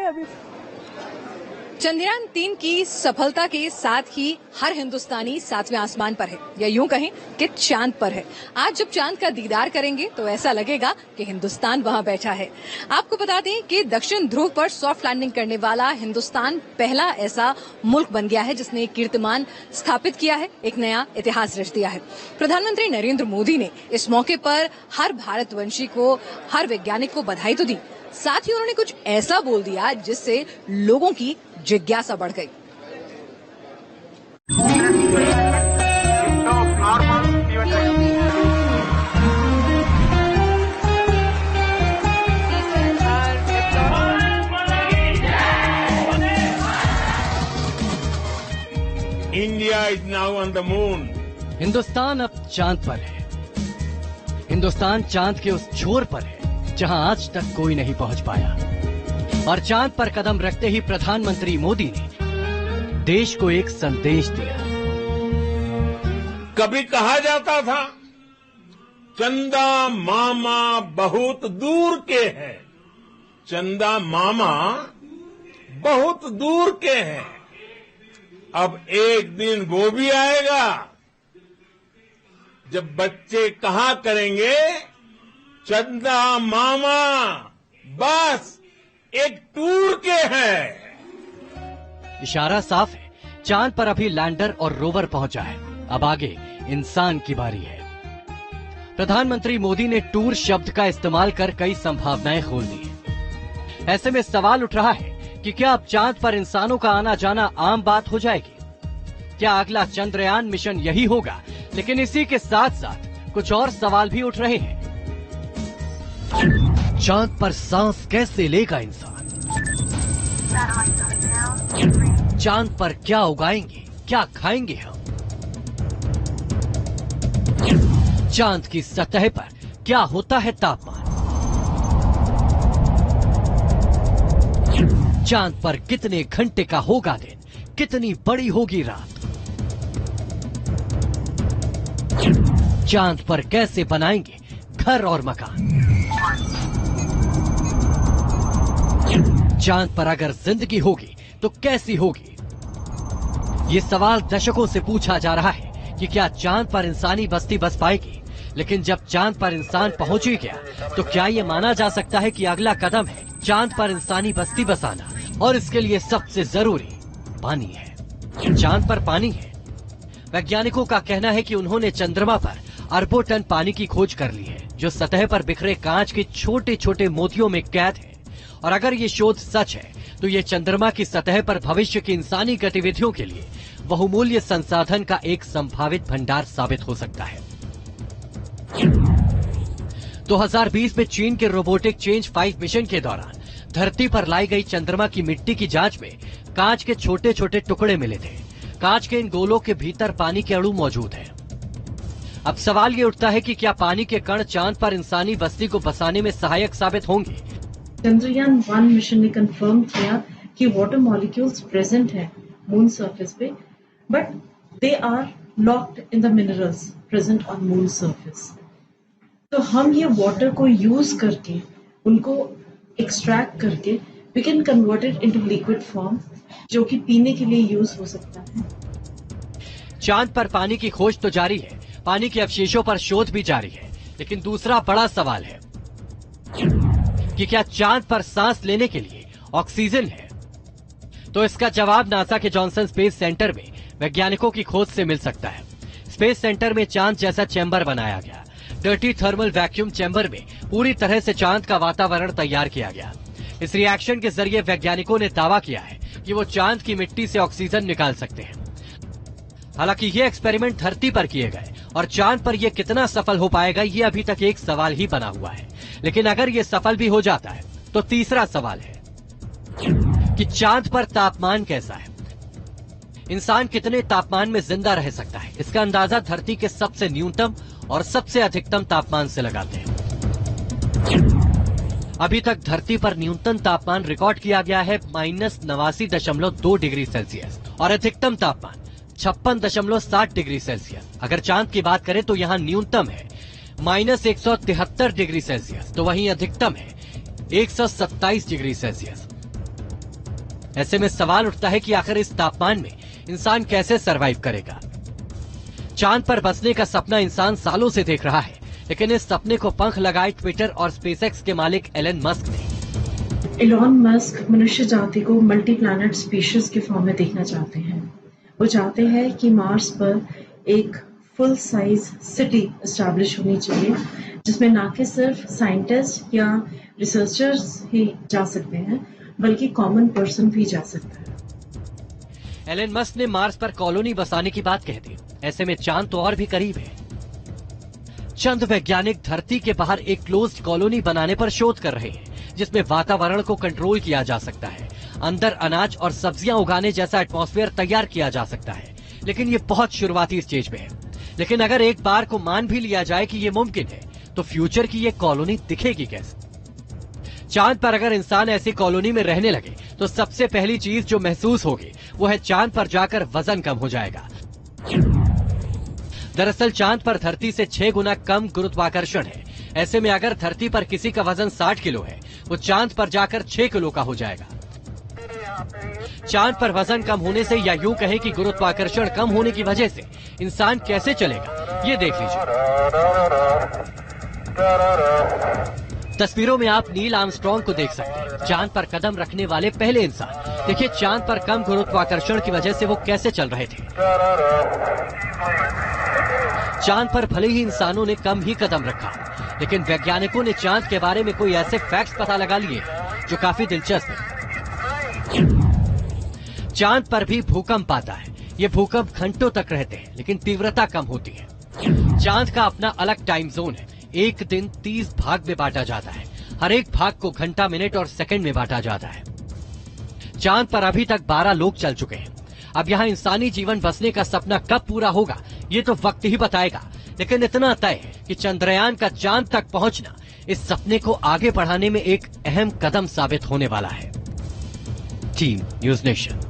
अभी। चंद्रयान 3 की सफलता के साथ ही हर हिंदुस्तानी 7वें आसमान पर है, या यूं कहें कि चांद पर है। आज जब चांद का दीदार करेंगे तो ऐसा लगेगा कि हिंदुस्तान वहां बैठा है। आपको बता दें कि दक्षिण ध्रुव पर सॉफ्ट लैंडिंग करने वाला हिंदुस्तान पहला ऐसा मुल्क बन गया है जिसने कीर्तिमान स्थापित किया है, एक नया इतिहास रच दिया है। प्रधानमंत्री नरेंद्र मोदी ने इस मौके पर हर भारतवंशी को, हर वैज्ञानिक को बधाई तो दी, साथ ही उन्होंने कुछ ऐसा बोल दिया जिससे लोगों की जिज्ञासा बढ़ गई। India is now on the moon. Hindustan अब चांद पर है। हिंदुस्तान चांद के उस छोर पर है जहां आज तक कोई नहीं पहुंच पाया। और चांद पर कदम रखते ही प्रधानमंत्री मोदी ने देश को एक संदेश दिया। कभी कहा जाता था चंदा मामा बहुत दूर के हैं, चंदा मामा बहुत दूर के हैं। अब एक दिन वो भी आएगा जब बच्चे कहा करेंगे चंदा मामा बस एक टूर के हैं। इशारा साफ है, चांद पर अभी लैंडर और रोवर पहुंचा है, अब आगे इंसान की बारी है। प्रधानमंत्री मोदी ने टूर शब्द का इस्तेमाल कर कई संभावनाएं खोल दी हैं। ऐसे में सवाल उठ रहा है कि क्या अब चांद पर इंसानों का आना जाना आम बात हो जाएगी? क्या अगला चंद्रयान मिशन यही होगा? लेकिन इसी के साथ साथ कुछ और सवाल भी उठ रहे हैं। चांद पर सांस कैसे लेगा इंसान? चांद पर क्या उगाएंगे, क्या खाएंगे हम? चांद की सतह पर क्या होता है तापमान? चांद पर कितने घंटे का होगा दिन, कितनी बड़ी होगी रात? चांद पर कैसे बनाएंगे घर और मकान? चांद पर अगर जिंदगी होगी तो कैसी होगी? ये सवाल दशकों से पूछा जा रहा है कि क्या चांद पर इंसानी बस्ती बस पाएगी? लेकिन जब चांद पर इंसान पहुंच ही गया तो क्या ये माना जा सकता है कि अगला कदम है चांद पर इंसानी बस्ती बसाना? और इसके लिए सबसे जरूरी पानी है। चांद पर पानी है। वैज्ञानिकों का कहना है कि उन्होंने चंद्रमा पर अरबों टन पानी की खोज कर ली है, जो सतह पर बिखरे कांच के छोटे छोटे मोतियों में कैद है। और अगर ये शोध सच है तो ये चंद्रमा की सतह पर भविष्य की इंसानी गतिविधियों के लिए बहुमूल्य संसाधन का एक संभावित भंडार साबित हो सकता है। 2020 में चीन के रोबोटिक चेंज 5 मिशन के दौरान धरती पर लाई गई चंद्रमा की मिट्टी की जांच में कांच के छोटे छोटे टुकड़े मिले थे। कांच के इन गोलों के भीतर पानी के अणु मौजूद हैं। अब सवाल ये उठता है कि क्या पानी के कण चांद पर इंसानी बस्ती को बसाने में सहायक साबित होंगे? चंद्रयान 1 मिशन ने कंफर्म किया कि वाटर मॉलिक्यूल्स प्रेजेंट हैं मून सरफेस पे, but they are locked in the minerals present on moon surface. तो हम ये वाटर को यूज करके, उनको एक्सट्रैक्ट करके, we can convert it into liquid form, जो कि पीने के लिए यूज हो सकता है। चांद पर पानी की खोज तो जारी है, पानी के अवशेषों पर शोध भी जारी है, लेकिन दूसरा बड़ा सवाल है कि क्या चांद पर सांस लेने के लिए ऑक्सीजन है? तो इसका जवाब नासा के जॉनसन स्पेस सेंटर में वैज्ञानिकों की खोज से मिल सकता है। स्पेस सेंटर में चांद जैसा चैम्बर बनाया गया। डर्टी थर्मल वैक्यूम चैम्बर में पूरी तरह से चांद का वातावरण तैयार किया गया। इस रिएक्शन के जरिए वैज्ञानिकों ने दावा किया है कि वो चांद की मिट्टी से ऑक्सीजन निकाल सकते हैं। हालांकि ये एक्सपेरिमेंट धरती पर किए गए और चांद पर यह कितना सफल हो पाएगा, ये अभी तक एक सवाल ही बना हुआ है। लेकिन अगर ये सफल भी हो जाता है तो तीसरा सवाल है कि चांद पर तापमान कैसा है? इंसान कितने तापमान में जिंदा रह सकता है? इसका अंदाजा धरती के सबसे न्यूनतम और सबसे अधिकतम तापमान से लगाते हैं। अभी तक धरती पर न्यूनतम तापमान रिकॉर्ड किया गया है -89.2 डिग्री सेल्सियस और अधिकतम तापमान 56.7 डिग्री सेल्सियस। अगर चांद की बात करें तो यहाँ न्यूनतम है -173 डिग्री सेल्सियस, तो वहीं अधिकतम है 127 डिग्री सेल्सियस। ऐसे में सवाल उठता है कि आखिर इस तापमान में इंसान कैसे सरवाइव करेगा। चांद पर बसने का सपना इंसान सालों से देख रहा है, लेकिन इस सपने को पंख लगाए ट्विटर और स्पेसएक्स के मालिक एलन मस्क ने। एलन मस्क मनुष्य जाति को मल्टी प्लैनेट स्पीशीज के फॉर्म में देखना चाहते हैं। वो चाहते हैं कि मार्स पर एक फुल साइज सिटी एस्टैब्लिश होनी चाहिए, जिसमें ना कि सिर्फ साइंटिस्ट या रिसर्चर्स ही जा सकते हैं, बल्कि कॉमन पर्सन भी जा सकता है। एलन मस्क ने मार्स पर कॉलोनी बसाने की बात कह दी। ऐसे में चांद तो और भी करीब है। चंद वैज्ञानिक धरती के बाहर एक क्लोज्ड कॉलोनी बनाने पर शोध कर रहे हैं, जिसमें वातावरण को कंट्रोल किया जा सकता है, अंदर अनाज और सब्जियां उगाने जैसा एटमॉस्फेयर तैयार किया जा सकता है। लेकिन ये बहुत शुरुआती स्टेज पे है। लेकिन अगर एक बार को मान भी लिया जाए कि ये मुमकिन है, तो फ्यूचर की ये कॉलोनी दिखेगी कैसे? चांद पर अगर इंसान ऐसी कॉलोनी में रहने लगे तो सबसे पहली चीज जो महसूस होगी वो है चांद पर जाकर वजन कम हो जाएगा। दरअसल चांद पर धरती से 6 गुना कम गुरुत्वाकर्षण है। ऐसे में अगर धरती पर किसी का वजन 60 किलो है, वो चांद पर जाकर 6 किलो का हो जाएगा। चांद पर वजन कम होने से या यूं कहें कि गुरुत्वाकर्षण कम होने की वजह से इंसान कैसे चलेगा, ये देख लीजिए। तस्वीरों में आप नील आर्मस्ट्रांग को देख सकते हैं, चांद पर कदम रखने वाले पहले इंसान। देखिए चांद पर कम गुरुत्वाकर्षण की वजह से वो कैसे चल रहे थे। चांद पर भले ही इंसानों ने कम ही कदम रखा, लेकिन वैज्ञानिकों ने चांद के बारे में कोई ऐसे फैक्ट्स पता लगा लिए जो काफी दिलचस्प है। चांद पर भी भूकंप आता है। ये भूकंप घंटों तक रहते हैं, लेकिन तीव्रता कम होती है। चांद का अपना अलग टाइम जोन है। एक दिन 30 भाग में बांटा जाता है। हर एक भाग को घंटा, मिनट और सेकंड में बांटा जाता है। चांद पर अभी तक 12 लोग चल चुके हैं। अब यहाँ इंसानी जीवन बसने का सपना कब पूरा होगा, ये तो वक्त ही बताएगा। लेकिन इतना तय है कि चंद्रयान का चांद तक पहुंचना इस सपने को आगे बढ़ाने में एक अहम कदम साबित होने वाला है। Team News nation.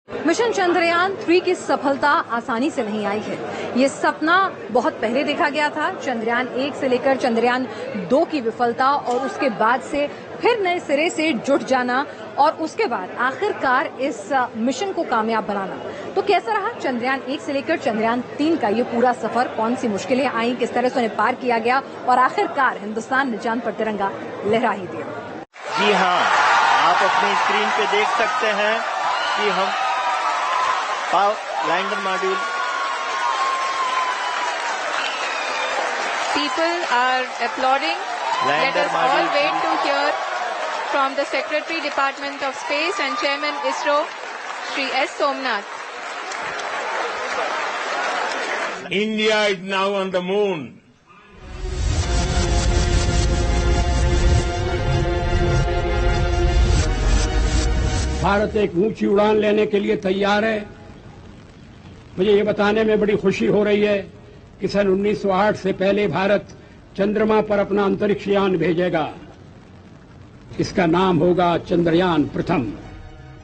Mission Chandrayaan 3 की सफलता आसानी से नहीं आई है। ये सपना बहुत पहले देखा गया था। चंद्रयान 1 से लेकर चंद्रयान 2 की विफलता और उसके बाद से फिर नए सिरे से जुट जाना और उसके बाद आखिरकार इस मिशन को कामयाब बनाना। तो कैसा रहा चंद्रयान 1 से लेकर चंद्रयान 3 का ये पूरा सफर? कौन सी मुश्किलें आई, किस तरह से उन्हें पार किया गया और आखिरकार हिंदुस्तान ने चांद पर तिरंगा लहरा ही दिया। जी हाँ, आप अपनी स्क्रीन पे देख सकते हैं कि हम lander module. People are applauding. Let us all wait to hear from the Secretary Department of Space and Chairman ISRO, Shri S. Somnath. India is now on the moon. Bharat एक ऊंची उड़ान लेने के लिए तैयार है। मुझे ये बताने में बड़ी खुशी हो रही है कि सन 1908 से पहले भारत चंद्रमा पर अपना अंतरिक्ष यान भेजेगा। इसका नाम होगा चंद्रयान प्रथम।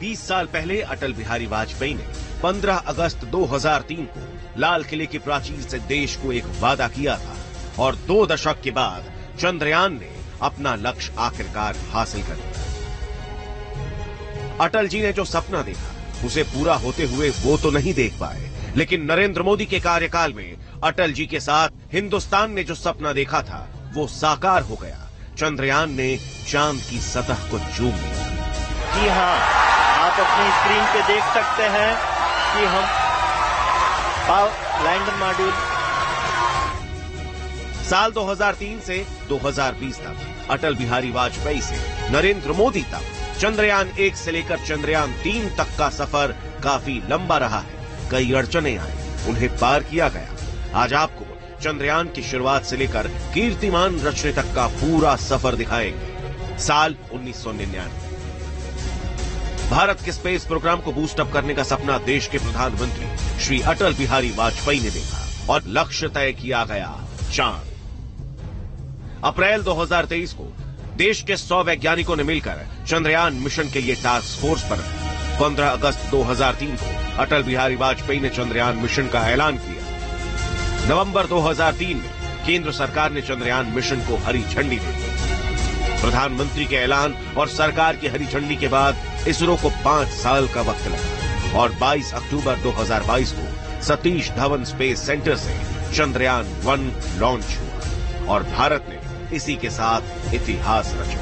20 साल पहले अटल बिहारी वाजपेयी ने 15 अगस्त 2003 को लाल किले की प्राचीर से देश को एक वादा किया था और 2 दशक के बाद चंद्रयान ने अपना लक्ष्य आखिरकार हासिल कर लिया। अटल जी ने जो सपना देखा उसे पूरा होते हुए वो तो नहीं देख पाए, लेकिन नरेंद्र मोदी के कार्यकाल में अटल जी के साथ हिंदुस्तान ने जो सपना देखा था वो साकार हो गया। चंद्रयान ने चांद की सतह को चूम लिया। जी हाँ, आप अपनी स्क्रीन पे देख सकते हैं कि हम लैंडर मॉड्यूल। साल 2003 से 2020 तक अटल बिहारी वाजपेयी से नरेंद्र मोदी तक चंद्रयान 1 से लेकर चंद्रयान 3 तक का सफर काफी लंबा रहा है। कई अड़चने आई, उन्हें पार किया गया। आज आपको चंद्रयान की शुरुआत से लेकर कीर्तिमान रचने तक का पूरा सफर दिखाएंगे। साल 1999 भारत के स्पेस प्रोग्राम को बूस्टअप करने का सपना देश के प्रधानमंत्री श्री अटल बिहारी वाजपेयी ने देखा और लक्ष्य तय किया गया चांद। अप्रैल 2023 को देश के 100 वैज्ञानिकों ने मिलकर चंद्रयान मिशन के लिए टास्क फोर्स पर 15 अगस्त 2003 को अटल बिहारी वाजपेयी ने चंद्रयान मिशन का ऐलान किया। नवंबर 2003 में केंद्र सरकार ने चंद्रयान मिशन को हरी झंडी दी। प्रधानमंत्री के ऐलान और सरकार की हरी झंडी के बाद इसरो को 5 साल का वक्त लगा और 22 अक्टूबर 2022 को सतीश धवन स्पेस सेंटर से चंद्रयान 1 लॉन्च हुआ और भारत ने इसी के साथ इतिहास रचा।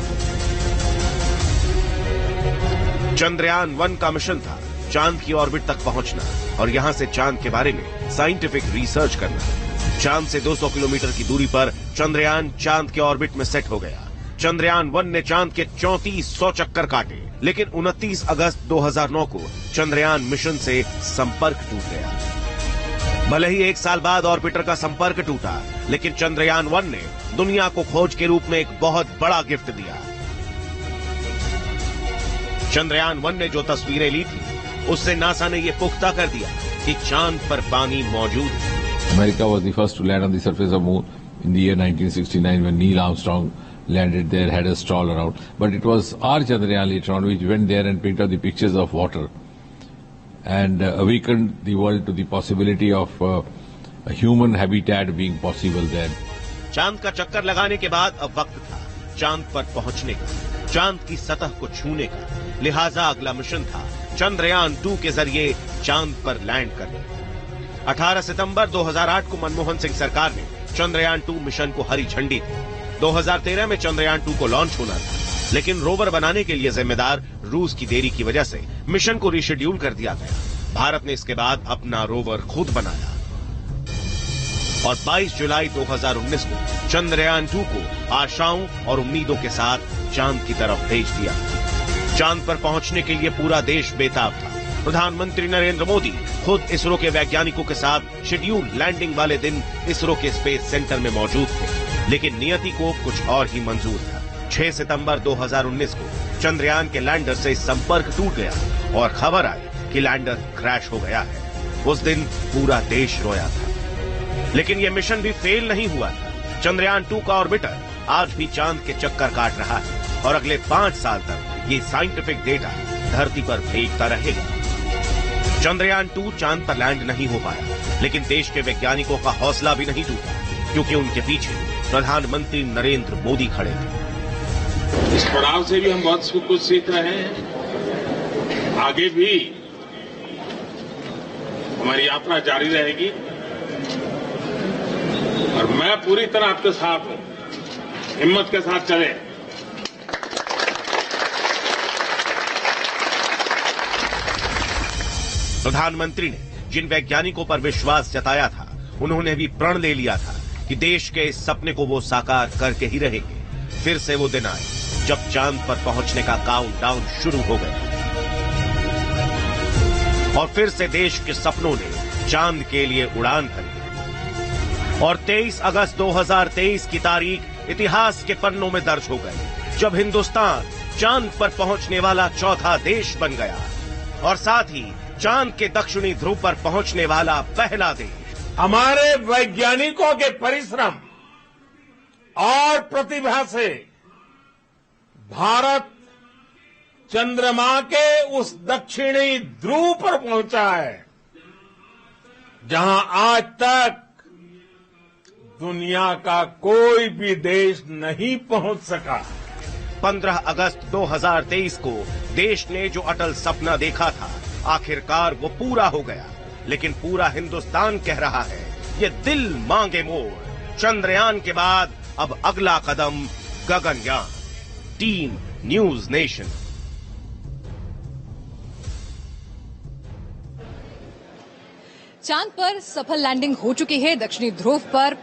चंद्रयान 1 का मिशन था चांद की ऑर्बिट तक पहुंचना और यहां से चांद के बारे में साइंटिफिक रिसर्च करना। चांद से 200 किलोमीटर की दूरी पर चंद्रयान चांद के ऑर्बिट में सेट हो गया। चंद्रयान 1 ने चांद के 3400 चक्कर काटे, लेकिन 29 अगस्त 2009 को चंद्रयान मिशन से संपर्क टूट गया। भले ही 1 साल बाद ऑर्बिटर का संपर्क टूटा, लेकिन चंद्रयान 1 ने दुनिया को खोज के रूप में एक बहुत बड़ा गिफ्ट दिया। चंद्रयान 1 ने जो तस्वीरें ली थी, उससे नासा ने यह पुख्ता कर दिया कि चांद पर पानी मौजूद है। America was the first to land on the surface of moon in the year 1969 when Neil Armstrong landed there, had a stroll around. But it was our Chandrayaan later on which went there and picked up the pictures of water and awakened the world to the possibility of a human habitat being possible there. चांद का चक्कर लगाने के बाद अब वक्त था चांद पर पहुंचने का, चांद की सतह को छूने का। लिहाजा अगला मिशन था चंद्रयान 2 के जरिए चांद पर लैंड करने। 18 सितंबर 2008 को मनमोहन सिंह सरकार ने चंद्रयान 2 मिशन को हरी झंडी दी। 2013 में चंद्रयान 2 को लॉन्च होना था, लेकिन रोवर बनाने के लिए जिम्मेदार रूस की देरी की वजह से मिशन को रीशेड्यूल कर दिया गया। भारत ने इसके बाद अपना रोवर खुद बनाया और 22 जुलाई 2019 को चंद्रयान 2 को आशाओं और उम्मीदों के साथ चांद की तरफ भेज दिया। चांद पर पहुंचने के लिए पूरा देश बेताब था। प्रधानमंत्री नरेंद्र मोदी खुद इसरो के वैज्ञानिकों के साथ शेड्यूल लैंडिंग वाले दिन इसरो के स्पेस सेंटर में मौजूद थे, लेकिन नियति को कुछ और ही मंजूर था। 6 सितंबर 2019 को चंद्रयान के लैंडर से संपर्क टूट गया और खबर आई कि लैंडर क्रैश हो गया है। उस दिन पूरा देश रोया था, लेकिन यह मिशन भी फेल नहीं हुआ था। चंद्रयान 2 का ऑर्बिटर आज भी चांद के चक्कर काट रहा है और अगले 5 साल तक ये साइंटिफिक डेटा धरती पर भेजता रहेगा। चंद्रयान 2 चांद पर लैंड नहीं हो पाया, लेकिन देश के वैज्ञानिकों का हौसला भी नहीं टूटा, क्योंकि उनके पीछे प्रधानमंत्री नरेंद्र मोदी खड़े थे। इस पड़ाव से भी हम बहुत कुछ सीख रहे हैं। आगे भी हमारी यात्रा जारी रहेगी और मैं पूरी तरह आपके साथ हूं। हिम्मत के साथ चलें। प्रधानमंत्री ने जिन वैज्ञानिकों पर विश्वास जताया था, उन्होंने भी प्रण ले लिया था कि देश के इस सपने को वो साकार करके ही रहेंगे। फिर से वो दिन आए जब चांद पर पहुंचने का काउंटडाउन शुरू हो गया और फिर से देश के सपनों ने चांद के लिए उड़ान भरी और 23 अगस्त 2023 की तारीख इतिहास के पन्नों में दर्ज हो गई, जब हिंदुस्तान चांद पर पहुंचने वाला चौथा देश बन गया और साथ ही चांद के दक्षिणी ध्रुव पर पहुंचने वाला पहला देश। हमारे वैज्ञानिकों के परिश्रम और प्रतिभा से भारत चंद्रमा के उस दक्षिणी ध्रुव पर पहुंचा है जहां आज तक दुनिया का कोई भी देश नहीं पहुंच सका। 15 अगस्त 2023 को देश ने जो अटल सपना देखा था, आखिरकार वो पूरा हो गया। लेकिन पूरा हिंदुस्तान कह रहा है, ये दिल मांगे मोर। चंद्रयान के बाद अब अगला कदम गगनयान। Team News Nation. चांद पर सफल लैंडिंग हो चुकी है। दक्षिणी ध्रुव पर